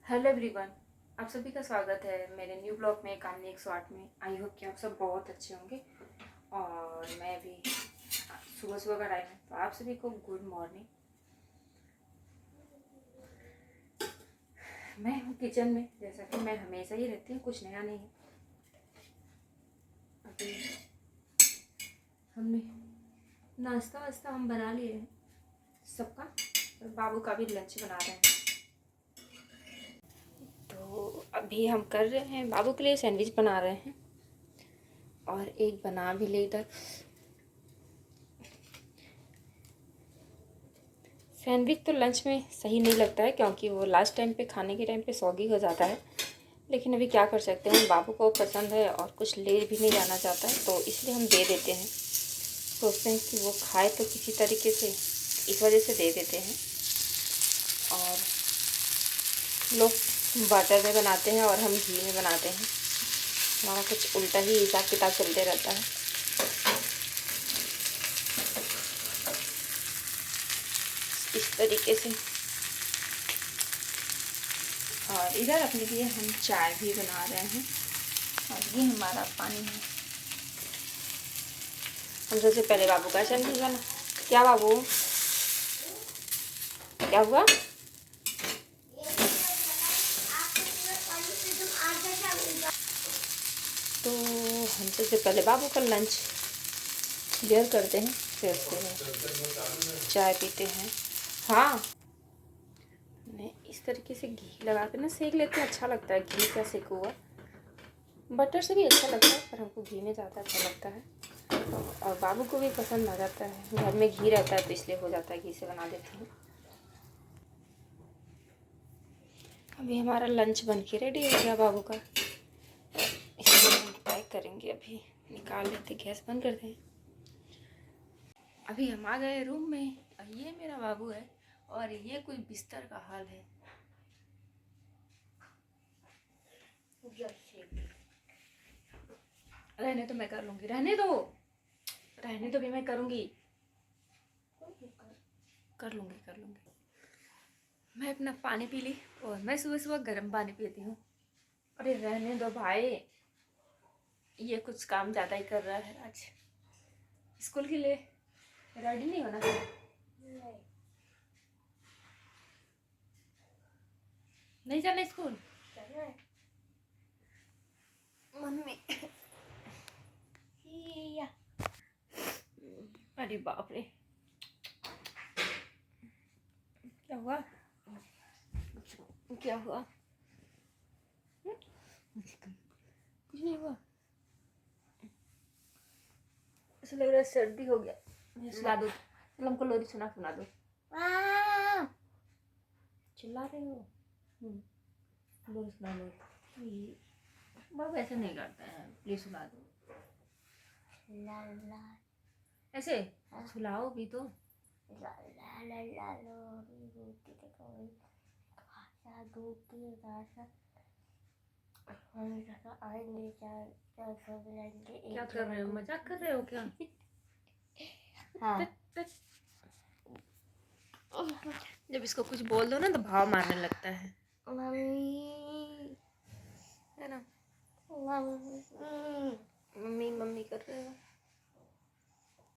Hello everyone, आप सभी का स्वागत है मेरे न्यू ब्लॉग में कहानी 108 में। आई होप कि आप सब बहुत अच्छे होंगे और मैं भी सुबह सुबह का टाइम है तो आप सभी को गुड मॉर्निंग। मैं हूँ किचन में, जैसा कि मैं हमेशा ही रहती हूँ, कुछ नया नहीं है। अभी हमने नाश्ता वास्ता हम बना लिए हैं सबका, और बाबू का भी लंच बना रहे हैं। तो अभी हम कर रहे हैं, बाबू के लिए सैंडविच बना रहे हैं और एक बना भी ले इधर। सैंडविच तो लंच में सही नहीं लगता है क्योंकि वो लास्ट टाइम पे खाने के टाइम पे सॉगी हो जाता है, लेकिन अभी क्या कर सकते हैं, बाबू को पसंद है और कुछ ले भी नहीं जाना चाहता है तो इसलिए हम दे देते हैं। सोचते हैं कि वो खाए तो किसी तरीके से, इस वजह से दे देते हैं। और लोग बटर में बनाते हैं और हम घी में बनाते हैं, हमारा कुछ उल्टा ही हिसाब किताब चलते रहता है। इस तरीके से। और इधर अपने लिए हम चाय भी बना रहे हैं और ये हमारा पानी है। हम सबसे पहले बाबू का सैंडविच बना। क्या बाबू, क्या हुआ? तो हम सबसे पहले बाबू का लंच क्लियर करते हैं, फिर उसके बाद चाय पीते हैं। हाँ, मैं इस तरीके से घी लगा के ना सेक लेते हैं, अच्छा लगता है। घी का सेका हुआ बटर से भी अच्छा लगता है, पर हमको घी में ज़्यादा अच्छा लगता है और बाबू को भी पसंद आ जाता है। घर में घी रहता है तो इसलिए हो जाता है, घी से बना देती हूँ। अभी हमारा लंच बन के रेडी हो गया बाबू का, इसलिए हम पैक करेंगे। अभी निकाल लेते, गैस बंद कर दें। अभी हम आ गए रूम में और ये मेरा बाबू है और ये कुछ बिस्तर का हाल है। रहने तो मैं कर लूँगी, रहने दो भी, मैं करूँगी, कर लूँगी। मैं अपना पानी पी ली और मैं सुबह सुबह गर्म पानी पीती हूँ। अरे रहने दो भाई, ये कुछ काम ज़्यादा ही कर रहा है आज। स्कूल के लिए रेडी नहीं होना क्या? नहीं जाना स्कूल? मम्मी अरे बाप रे, क्या हुआ? क्या हुआ? कुछ नहीं हुआ, ऐसा लग रहा है सर्दी हो गया। मुझे सुला दो, हमको लोरी सुना दो। चिल्ला रहे हो? लोरी सुना दो। बाबू ऐसे नहीं करते हैं, प्लीज सुना दो। ऐसे सुलाओ भी तो। क्या कर रहे हो, मजाक कर रहे हो क्या? हाँ। जब इसको कुछ बोल दो ना तो भाव मारने लगता है। है ना? मम्मी मम्मी कर रहे हो।